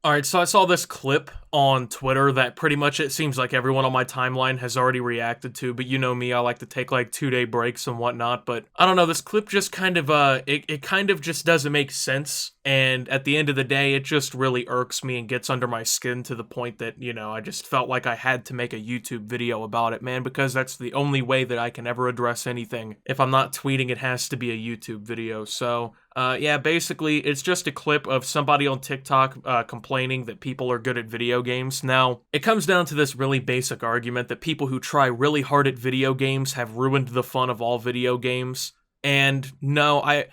Alright, so I saw this clip on Twitter that pretty much it seems like everyone on my timeline has already reacted to, but you know me, I like to take like 2-day breaks and whatnot, but I don't know, this clip just kind of, it kind of just doesn't make sense, and at the end of the day, it just really irks me and gets under my skin to the point that, you know, I just felt like I had to make a YouTube video about it, man, because that's the only way that I can ever address anything. If I'm not tweeting, it has to be a YouTube video, so... yeah, basically, it's just a clip of somebody on TikTok complaining that people are good at video games. Now, it comes down to this really basic argument that people who try really hard at video games have ruined the fun of all video games. And no, I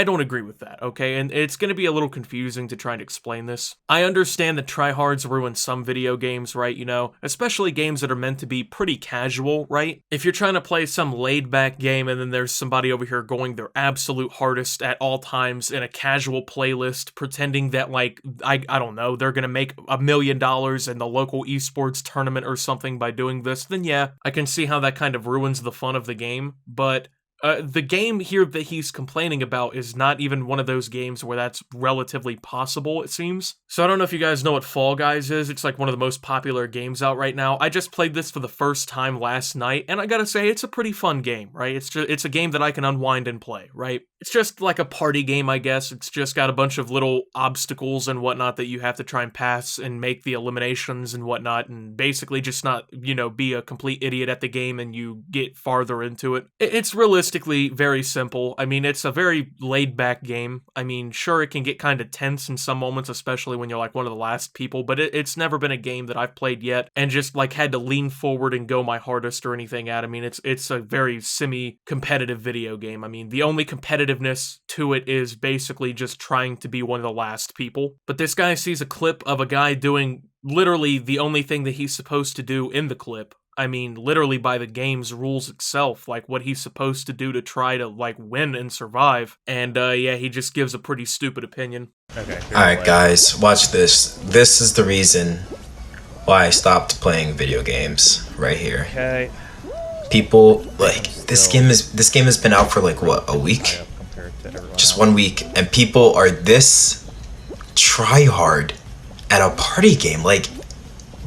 don't agree with that, okay? And it's going to be a little confusing to try and explain this. I understand that tryhards ruin some video games, right? You know, especially games that are meant to be pretty casual, right? If you're trying to play some laid-back game and then there's somebody over here going their absolute hardest at all times in a casual playlist, pretending that, like, I don't know, they're going to make $1 million in the local esports tournament or something by doing this, then yeah, I can see how that kind of ruins the fun of the game, but... the game here that he's complaining about is not even one of those games where that's relatively possible, it seems. So I don't know if you guys know what Fall Guys is. It's like one of the most popular games out right now. I just played this for the first time last night, and I gotta say, it's a pretty fun game, right? It's a game that I can unwind and play, right? It's just like a party game, I guess. It's just got a bunch of little obstacles and whatnot that you have to try and pass and make the eliminations and whatnot, and basically just not, you know, be a complete idiot at the game and you get farther into it. It's realistically very simple. I mean, it's a very laid-back game. I mean, sure, it can get kind of tense in some moments, especially when you're like one of the last people, but it's never been a game that I've played yet and just like had to lean forward and go my hardest or anything at. I mean, it's a very semi-competitive video game. I mean, the only competitiveness to it is basically just trying to be one of the last people. But this guy sees a clip of a guy doing literally the only thing that he's supposed to do in the clip. I mean, literally by the game's rules itself, like what he's supposed to do to try to, like, win and survive. And, yeah, he just gives a pretty stupid opinion. Okay. Alright, guys, watch this. This is the reason why I stopped playing video games right here. Okay. People, like, this game has been out for, like, what, a week? Just 1 week. And people are this try-hard at a party game. Like,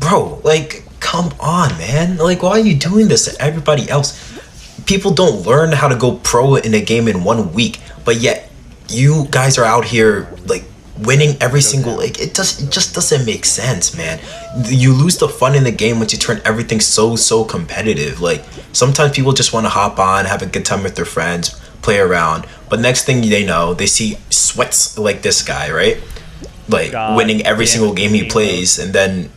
bro, like... Come on, man. Like, why are you doing this to everybody else? People don't learn how to go pro in a game in 1 week, but yet you guys are out here, like, winning every single... Like, it just doesn't make sense, man. You lose the fun in the game once you turn everything so competitive. Like, sometimes people just want to hop on, have a good time with their friends, play around, but next thing they know, they see sweats like this guy, right? Like, winning every single game he plays, and then...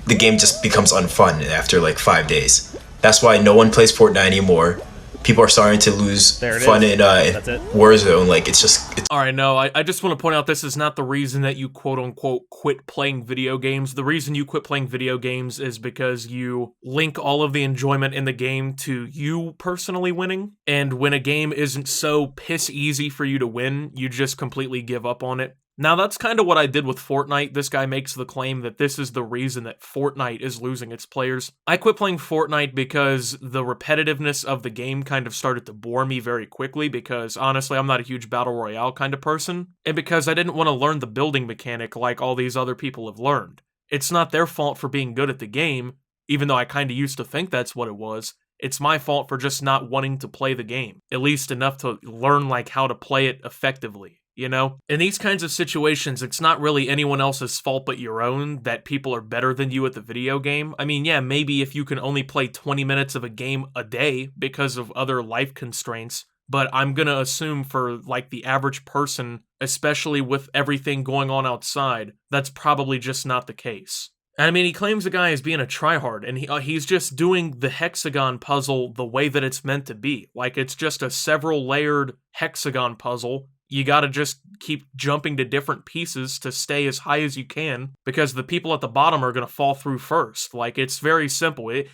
the game just becomes unfun after like 5 days. That's why no one plays Fortnite anymore. People are starting to lose fun in Warzone. Like, it's just... Alright, no, I just want to point out this is not the reason that you quote-unquote quit playing video games. The reason you quit playing video games is because you link all of the enjoyment in the game to you personally winning. And when a game isn't so piss easy for you to win, you just completely give up on it. Now, that's kind of what I did with Fortnite. This guy makes the claim that this is the reason that Fortnite is losing its players. I quit playing Fortnite because the repetitiveness of the game kind of started to bore me very quickly because, honestly, I'm not a huge Battle Royale kind of person, and because I didn't want to learn the building mechanic like all these other people have learned. It's not their fault for being good at the game, even though I kind of used to think that's what it was. It's my fault for just not wanting to play the game, at least enough to learn, like, how to play it effectively. You know? In these kinds of situations, it's not really anyone else's fault but your own that people are better than you at the video game. I mean, yeah, maybe if you can only play 20 minutes of a game a day because of other life constraints, but I'm gonna assume for, like, the average person, especially with everything going on outside, that's probably just not the case. I mean, he claims the guy is being a tryhard, and he's just doing the hexagon puzzle the way that it's meant to be. Like, it's just a several-layered hexagon puzzle. You gotta just keep jumping to different pieces to stay as high as you can, because the people at the bottom are gonna fall through first. Like, it's very simple. It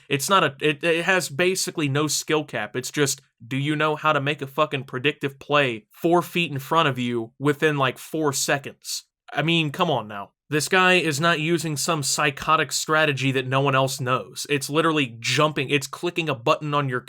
has basically no skill cap. It's just, do you know how to make a fucking predictive play 4 feet in front of you within, like, 4 seconds? I mean, come on now. This guy is not using some psychotic strategy that no one else knows. It's literally jumping, it's clicking a button on your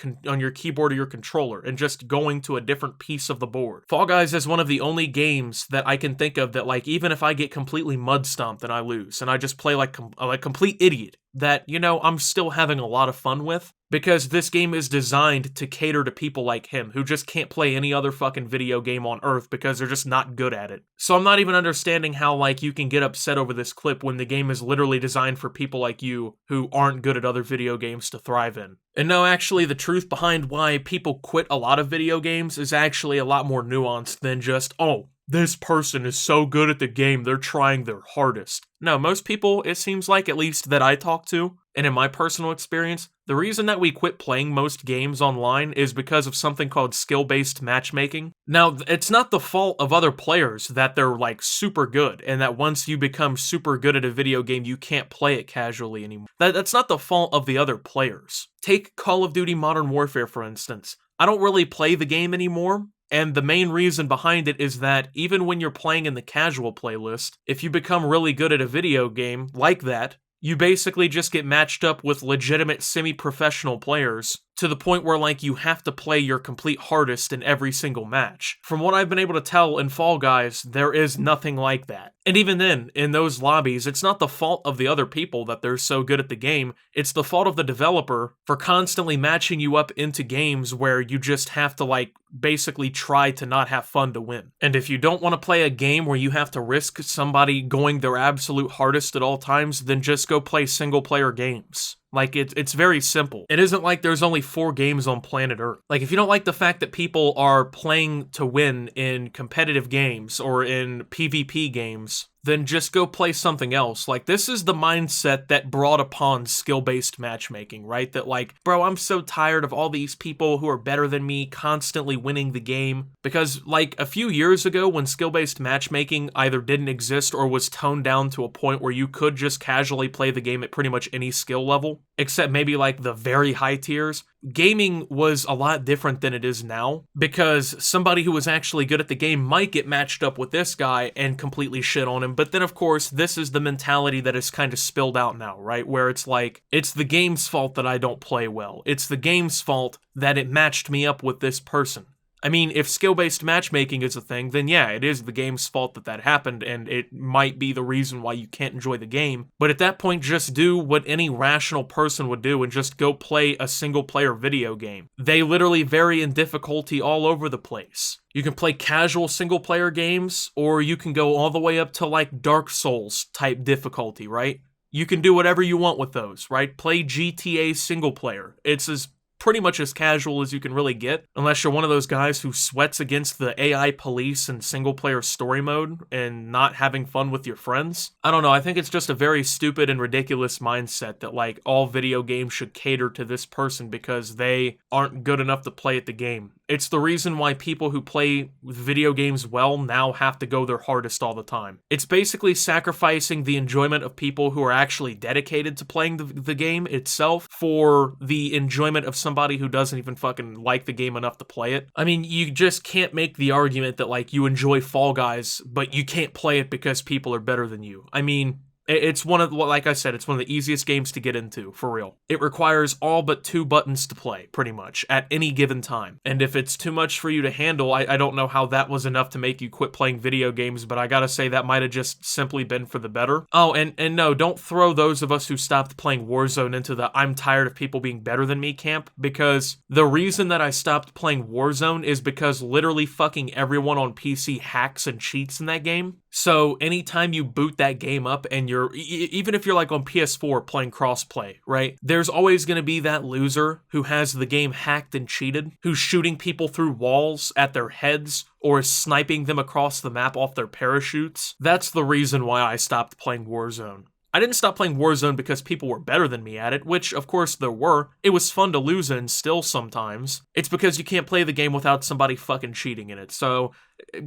keyboard or your controller and just going to a different piece of the board. Fall Guys is one of the only games that I can think of that, like, even if I get completely mud stomped and I lose and I just play like a complete idiot, that, you know, I'm still having a lot of fun with, because this game is designed to cater to people like him who just can't play any other fucking video game on earth because they're just not good at it. So I'm not even understanding how, like, you can get upset over this clip when the game is literally designed for people like you who aren't good at other video games to thrive in. And no, actually, the truth behind why people quit a lot of video games is actually a lot more nuanced than just, oh, this person is so good at the game, they're trying their hardest. No, most people, it seems like, at least that I talk to, and in my personal experience, the reason that we quit playing most games online is because of something called skill-based matchmaking. Now, it's not the fault of other players that they're, like, super good, and that once you become super good at a video game, you can't play it casually anymore. That's not the fault of the other players. Take Call of Duty Modern Warfare, for instance. I don't really play the game anymore, and the main reason behind it is that even when you're playing in the casual playlist, if you become really good at a video game like that, you basically just get matched up with legitimate semi-professional players to the point where, like, you have to play your complete hardest in every single match. From what I've been able to tell in Fall Guys, there is nothing like that. And even then, in those lobbies, it's not the fault of the other people that they're so good at the game, it's the fault of the developer for constantly matching you up into games where you just have to, like, basically try to not have fun to win. And if you don't want to play a game where you have to risk somebody going their absolute hardest at all times, then just go play single-player games. Like, it's very simple. It isn't like there's only 4 games on planet Earth. Like, if you don't like the fact that people are playing to win in competitive games or in PvP games, then just go play something else. Like, this is the mindset that brought upon skill-based matchmaking, right? That, like, bro, I'm so tired of all these people who are better than me constantly winning the game. Because, like, a few years ago when skill-based matchmaking either didn't exist or was toned down to a point where you could just casually play the game at pretty much any skill level, except maybe, like, the very high tiers, gaming was a lot different than it is now, because somebody who was actually good at the game might get matched up with this guy and completely shit on him. But then, of course, this is the mentality that is kind of spilled out now, right? Where it's like, it's the game's fault that I don't play well. It's the game's fault that it matched me up with this person. I mean, if skill-based matchmaking is a thing, then yeah, it is the game's fault that that happened, and it might be the reason why you can't enjoy the game. But at that point, just do what any rational person would do and just go play a single-player video game. They literally vary in difficulty all over the place. You can play casual single-player games, or you can go all the way up to, like, Dark Souls-type difficulty, right? You can do whatever you want with those, right? Play GTA single-player. It's pretty much as casual as you can really get, unless you're one of those guys who sweats against the AI police in single-player story mode and not having fun with your friends. I don't know, I think it's just a very stupid and ridiculous mindset that, like, all video games should cater to this person because they aren't good enough to play at the game. It's the reason why people who play video games well now have to go their hardest all the time. It's basically sacrificing the enjoyment of people who are actually dedicated to playing the game itself for the enjoyment of somebody who doesn't even fucking like the game enough to play it. I mean, you just can't make the argument that, like, you enjoy Fall Guys, but you can't play it because people are better than you. I mean, it's one of, like I said, it's one of the easiest games to get into, for real. It requires all but 2 buttons to play, pretty much, at any given time. And if it's too much for you to handle, I don't know how that was enough to make you quit playing video games, but I gotta say that might have just simply been for the better. Oh, and no, don't throw those of us who stopped playing Warzone into the I'm tired of people being better than me camp, because the reason that I stopped playing Warzone is because literally fucking everyone on PC hacks and cheats in that game. So anytime you boot that game up and even if you're like on PS4 playing crossplay, right? There's always going to be that loser who has the game hacked and cheated, who's shooting people through walls at their heads or is sniping them across the map off their parachutes. That's the reason why I stopped playing Warzone. I didn't stop playing Warzone because people were better than me at it, which, of course, there were. It was fun to lose in still sometimes. It's because you can't play the game without somebody fucking cheating in it. So,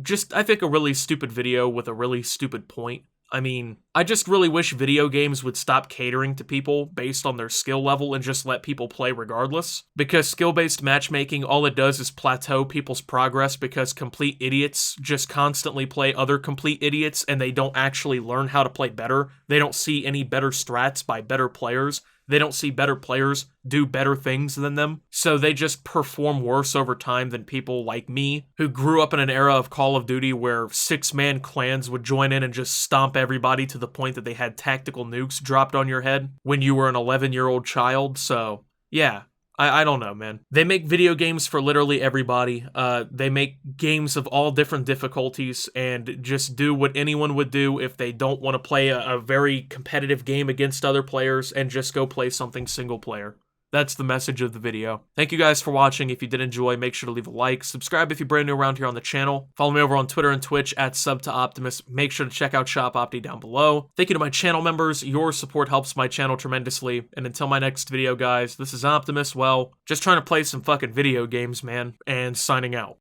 just, I think, a really stupid video with a really stupid point. I mean, I just really wish video games would stop catering to people based on their skill level and just let people play regardless. Because skill-based matchmaking, all it does is plateau people's progress because complete idiots just constantly play other complete idiots and they don't actually learn how to play better. They don't see any better strats by better players. They don't see better players do better things than them, so they just perform worse over time than people like me, who grew up in an era of Call of Duty where 6-man clans would join in and just stomp everybody to the point that they had tactical nukes dropped on your head when you were an 11-year-old child, so yeah. I don't know, man. They make video games for literally everybody. They make games of all different difficulties and just do what anyone would do if they don't want to play a very competitive game against other players and just go play something single player. That's the message of the video. Thank you guys for watching. If you did enjoy, make sure to leave a like. Subscribe if you're brand new around here on the channel. Follow me over on Twitter and Twitch at @subtooptimus. Make sure to check out Shop Opti down below. Thank you to my channel members. Your support helps my channel tremendously. And until my next video, guys, this is Optimus. Well, just trying to play some fucking video games, man, and signing out.